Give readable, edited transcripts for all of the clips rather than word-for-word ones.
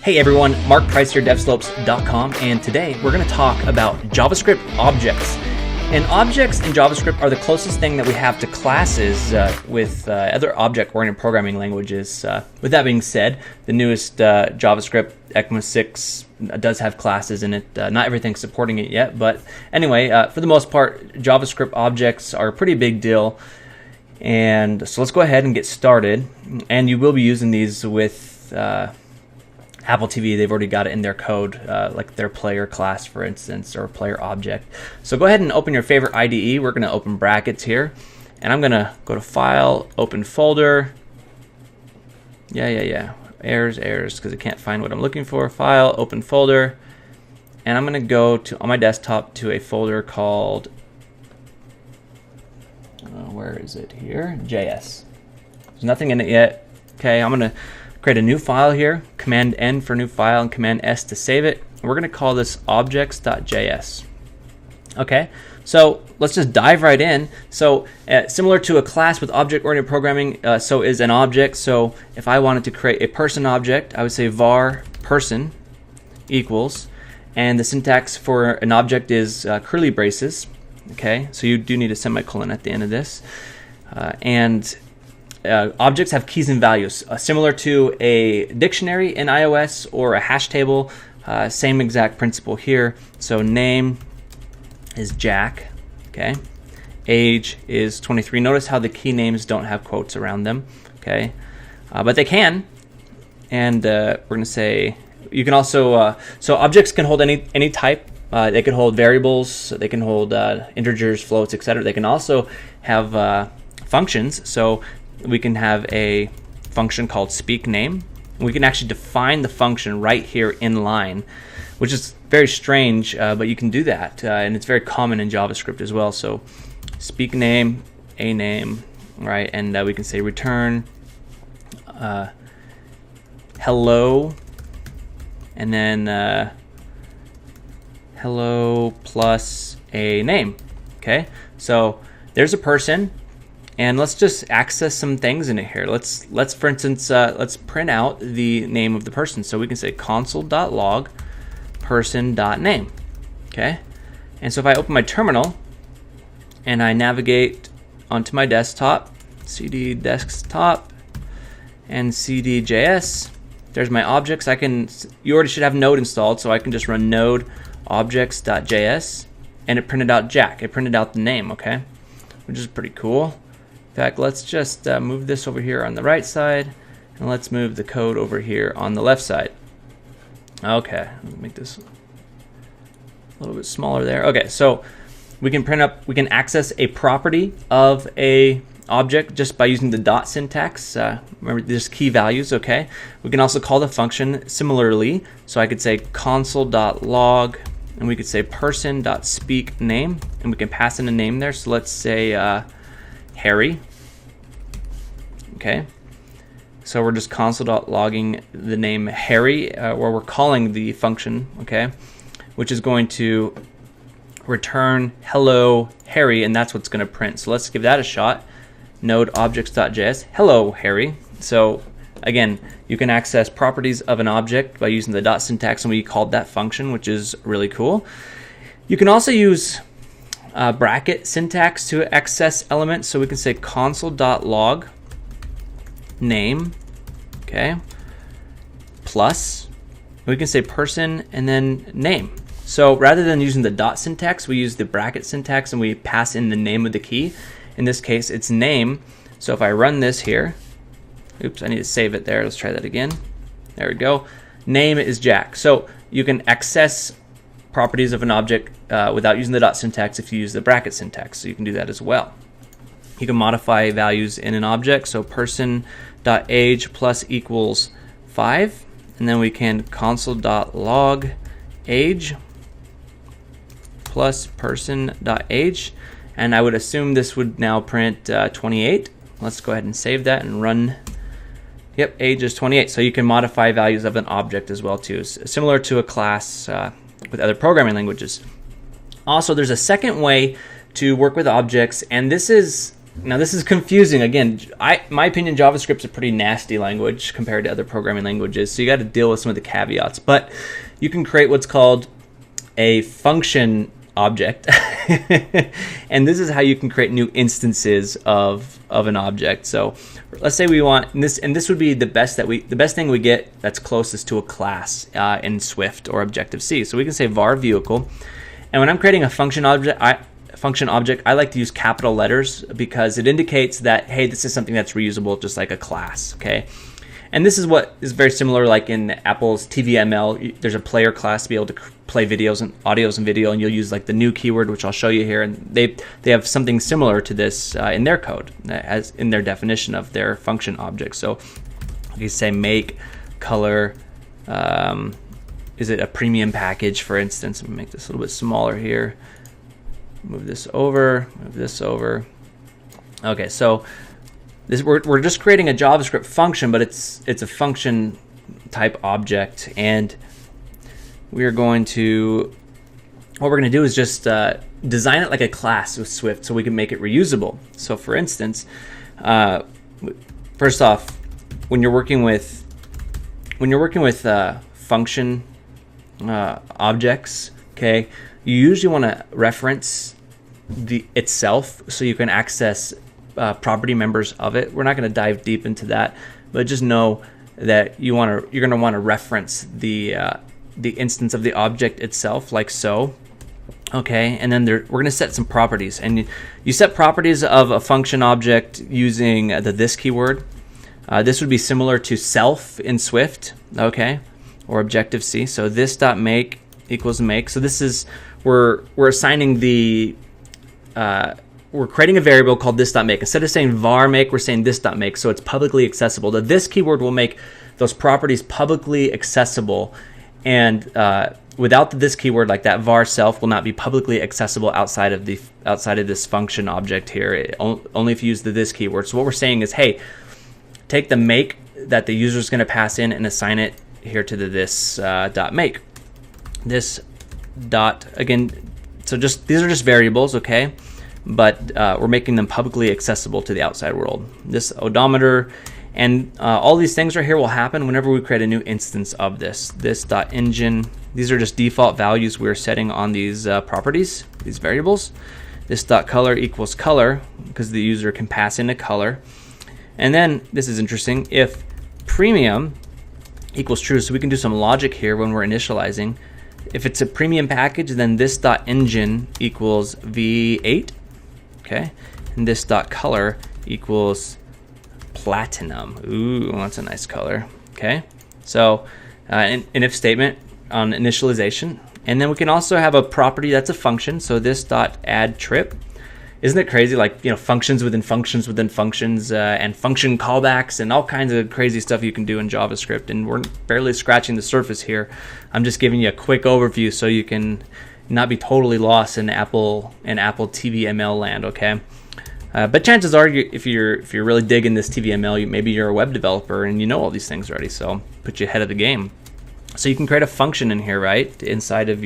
Hey everyone, Mark Price here, devslopes.com, and today we're going to talk about JavaScript objects. And objects in JavaScript are the closest thing that we have to classes with other object-oriented programming languages. With that being said, the newest JavaScript, ECMA 6, does have classes in it. Not everything's supporting it yet, but anyway, for the most part, JavaScript objects are a pretty big deal. And so let's go ahead and get started. And you will be using these with Apple TV. They've already got it in their code, like their player class, for instance, or player object. So go ahead and open your favorite IDE. We're going to open brackets here. And I'm going to go to File, Open Folder. Errors, because I can't find what I'm looking for. File, Open Folder. And I'm going to go to, on my desktop, to a folder called, where is it here? JS. There's nothing in it yet. Okay, I'm going to create a new file here, Command N for new file and Command S to save it. And we're going to call this objects.js. Okay, so let's just dive right in. So similar to a class with object-oriented programming, so is an object. So if I wanted to create a person object, I would say var person equals, and the syntax for an object is curly braces. Okay, so you do need a semicolon at the end of this. Objects have keys and values, similar to a dictionary in iOS or a hash table. Same exact principle here. So name is Jack. Okay, age is 23. Notice how the key names don't have quotes around them. Okay, but they can. And we're going to say you can also so objects can hold any type. They can hold variables. They can hold integers, floats, etc. They can also have functions. So we can have a function called speak name. We can actually define the function right here in line, which is very strange, but you can do that, and it's very common in JavaScript as well. So speak name, a name, right? And we can say return hello, and then hello plus a name. Okay, so there's a person. And let's just access some things in it here. Let's for instance, let's print out the name of the person. So we can say console.log person.name. Okay. And so if I open my terminal and I navigate onto my desktop, cd desktop and cd.js, there's my objects. You already should have Node installed, so I can just run node objects.js, and it printed out Jack. It printed out the name, okay, which is pretty cool. In fact, let's just move this over here on the right side, and let's move the code over here on the left side. Okay, let me make this a little bit smaller there. Okay, so we can access a property of a object just by using the dot syntax. Remember, there's key values. Okay, we can also call the function similarly. So I could say console.log, and we could say person.speakName, and we can pass in a name there. So let's say Harry. Okay, so we're just console.logging the name Harry, where we're calling the function, okay, which is going to return hello Harry, and that's what's going to print. So let's give that a shot. Node objects.js, hello Harry. So again, you can access properties of an object by using the dot syntax, and we called that function, which is really cool. You can also use bracket syntax to access elements. So we can say console.log name, okay, plus we can say person and then name. So rather than using the dot syntax, we use the bracket syntax and we pass in the name of the key. In this case, it's name. So if I run this here, oops, I need to save it there. Let's try that again. There we go. Name is Jack. So you can access properties of an object without using the dot syntax if you use the bracket syntax. So you can do that as well. You can modify values in an object. So person.age plus equals 5. And then we can console.log age plus person.age. And I would assume this would now print 28. Let's go ahead and save that and run. Yep, age is 28. So you can modify values of an object as well too, similar to a class with other programming languages. Also, there's a second way to work with objects, and this is Now this is confusing. Again, my opinion, JavaScript's a pretty nasty language compared to other programming languages, so you got to deal with some of the caveats. But you can create what's called a function object, and this is how you can create new instances of an object. So let's say we want this, and this would be the best thing we get that's closest to a class in Swift or Objective-C. So we can say var vehicle, and when I'm creating a function object, I like to use capital letters because it indicates that, hey, this is something that's reusable just like a class, okay? And this is what is very similar, like in Apple's TVML, there's a player class to be able to play videos and audios and video, and you'll use like the new keyword, which I'll show you here, and they have something similar to this in their code, as in their definition of their function object. So you say make color, is it a premium package, for instance? Let me make this a little bit smaller here. Move this over, move this over. Okay, so we're just creating a JavaScript function, but it's a function type object, and what we're going to do is just design it like a class with Swift so we can make it reusable. So for instance, first off, when you're working with function objects, okay, you usually want to reference itself so you can access property members of it. We're not going to dive deep into that, but just know that you're going to want to reference the instance of the object itself, like so. Okay, and then we're going to set some properties, and you set properties of a function object using the this keyword. This would be similar to self in Swift, okay, or Objective-C. So this.make equals make. So this is we're assigning we're creating a variable called this.make. Instead of saying var make, we're saying this.make, so it's publicly accessible. The this keyword will make those properties publicly accessible, and without the this keyword, like that var self will not be publicly accessible outside of this function object here. Only if you use the this keyword. So what we're saying is, hey, take the make that the user is going to pass in and assign it here to the this dot make. This dot, again, so just these are just variables, okay, but we're making them publicly accessible to the outside world. This odometer and all these things right here will happen whenever we create a new instance of this dot engine. These are just default values we're setting on these properties, these variables. This dot color equals color because the user can pass in a color. And then this is interesting, if premium equals true, so we can do some logic here when we're initializing. If it's a premium package, then this dot engine equals V8, okay, and this dot color equals platinum. Ooh, that's a nice color. Okay, so an if statement on initialization, and then we can also have a property that's a function. So this dot add trip. Isn't it crazy? Like, you know, functions within functions within functions, and function callbacks and all kinds of crazy stuff you can do in JavaScript. And we're barely scratching the surface here. I'm just giving you a quick overview so you can not be totally lost in Apple TVML land. Okay, but chances are, if you're really digging this TVML, maybe you're a web developer and you know all these things already. So put you ahead of the game. So you can create a function in here, right, inside of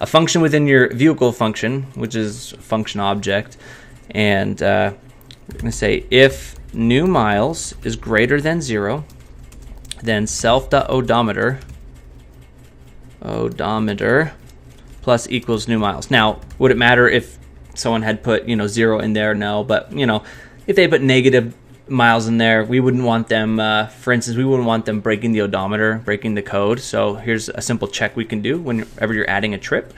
a function within your vehicle function, which is a function object, and we're going to say if new miles is greater than 0, then self.odometer plus equals new miles. Now, would it matter if someone had put 0 in there? No, but if they put negative miles in there, we wouldn't want them, for instance, we wouldn't want them breaking the odometer, breaking the code. So here's a simple check we can do whenever you're adding a trip.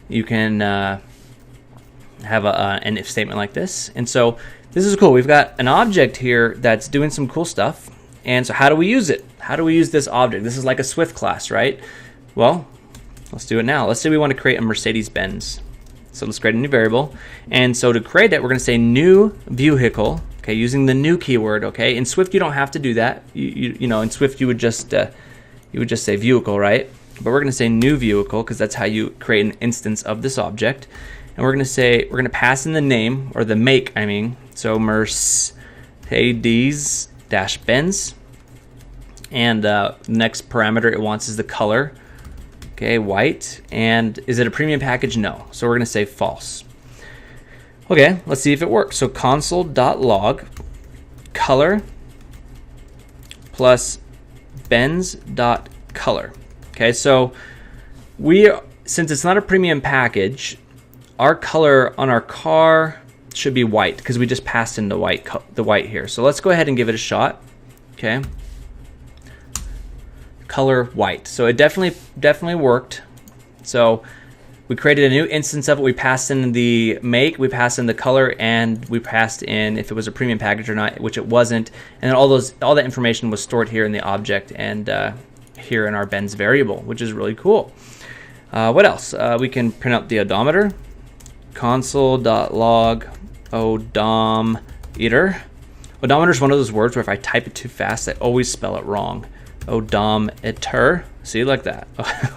You can have an if statement like this. And so this is cool. We've got an object here that's doing some cool stuff. And so how do we use it? How do we use this object? This is like a Swift class, right? Well, let's do it now. Let's say we want to create a Mercedes-Benz. So let's create a new variable. And so to create it, we're going to say new vehicle. Okay, using the new keyword. Okay, in Swift you don't have to do that. You know, in Swift you would just say vehicle, right? But we're going to say new vehicle because that's how you create an instance of this object. And we're going to pass in the name, or the make, I mean. So Mercedes-Benz, and the next parameter it wants is the color. Okay, white. And is it a premium package? No. So we're going to say false. Okay, let's see if it works. So console.log color plus bens.color. Okay, so since it's not a premium package, our color on our car should be white because we just passed in the white here. So let's go ahead and give it a shot. Okay, color white. So it definitely worked. So we created a new instance of it. We passed in the make, we passed in the color, and we passed in if it was a premium package or not, which it wasn't. And then all that information was stored here in the object and here in our bens variable, which is really cool. What else? We can print out the odometer. Console.log odometer. Odometer is one of those words where if I type it too fast, I always spell it wrong. Odometer. See, like that.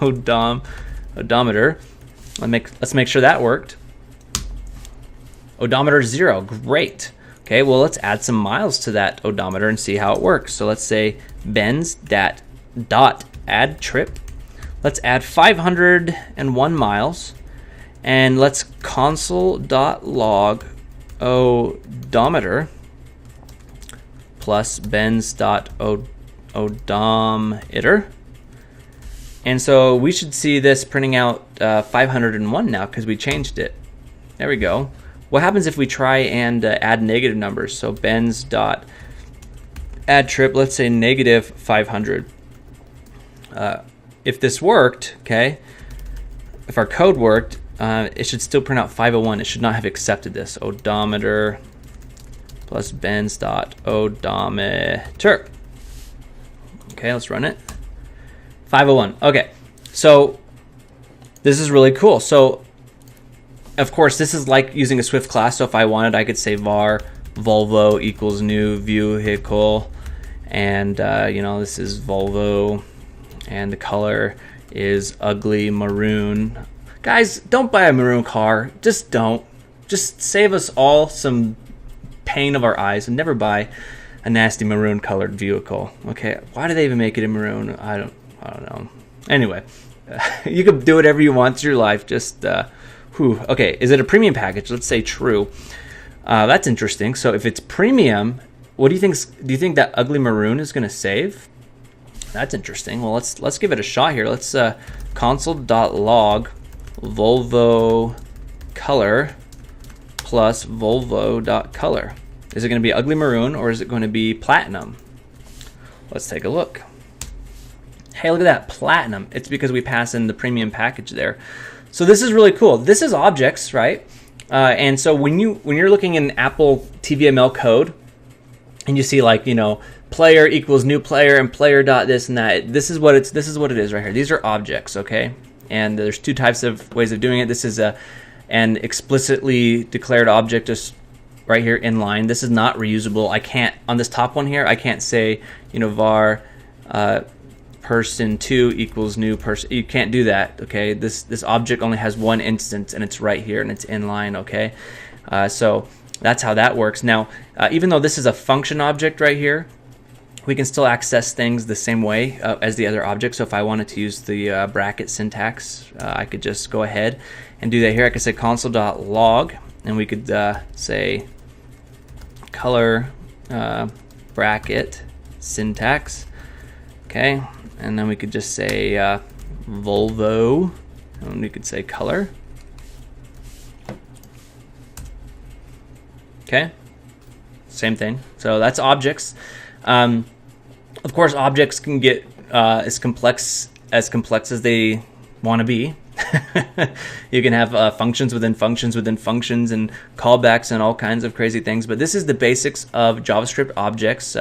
Odometer. Let's make sure that worked. Odometer 0. Great. Okay, well, let's add some miles to that odometer and see how it works. So let's say bens dot add trip. Let's add 501 miles. And let's console.log odometer plus bens.odometer. And so we should see this printing out 501 now because we changed it. There we go. What happens if we try and add negative numbers? So bens.add trip, let's say negative 500. If this worked, okay, if our code worked, it should still print out 501. It should not have accepted this. Odometer plus bens.odometer. Okay, let's run it. 501. Okay, so this is really cool. So of course, this is like using a Swift class. So if I wanted, I could say var Volvo equals new vehicle, and this is Volvo, and the color is ugly maroon. Guys, don't buy a maroon car. Just don't. Just save us all some pain of our eyes and never buy a nasty maroon colored vehicle. Okay, why do they even make it in maroon? I don't know. Anyway, you can do whatever you want to your life. Just okay, is it a premium package? Let's say true. That's interesting. So if it's premium, what do you think? Do you think that ugly maroon is going to save? That's interesting. Well, let's give it a shot here. Let's console.log Volvo color plus Volvo.color. Is it going to be ugly maroon or is it going to be platinum? Let's take a look. Hey, look at that, platinum. It's because we pass in the premium package there. So this is really cool. This is objects, right? And so when you're looking in Apple TVML code and you see player equals new player and player dot this and that, this is what it is right here. These are objects, okay? And there's two types of ways of doing it. This is an explicitly declared object just right here in line. This is not reusable. I can't, on this top one here, I can't say, var person2 equals new person. You can't do that, okay? This object only has one instance and it's right here and it's in line, okay? So that's how that works. Now, even though this is a function object right here, we can still access things the same way as the other objects. So if I wanted to use the bracket syntax, I could just go ahead and do that here. I could say console.log and we could say color bracket syntax, okay? And then we could just say Volvo, and we could say color. Okay, same thing. So that's objects. Of course, objects can get as complex as they want to be. You can have functions within functions within functions and callbacks and all kinds of crazy things. But this is the basics of JavaScript objects.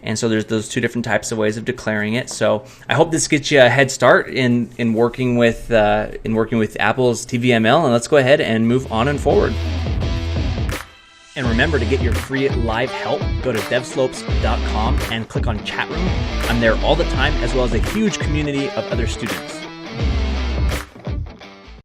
And so there's those two different types of ways of declaring it. So I hope this gets you a head start in working with Apple's TVML. And let's go ahead and move on and forward. And remember, to get your free live help, go to devslopes.com and click on chat room. I'm there all the time, as well as a huge community of other students.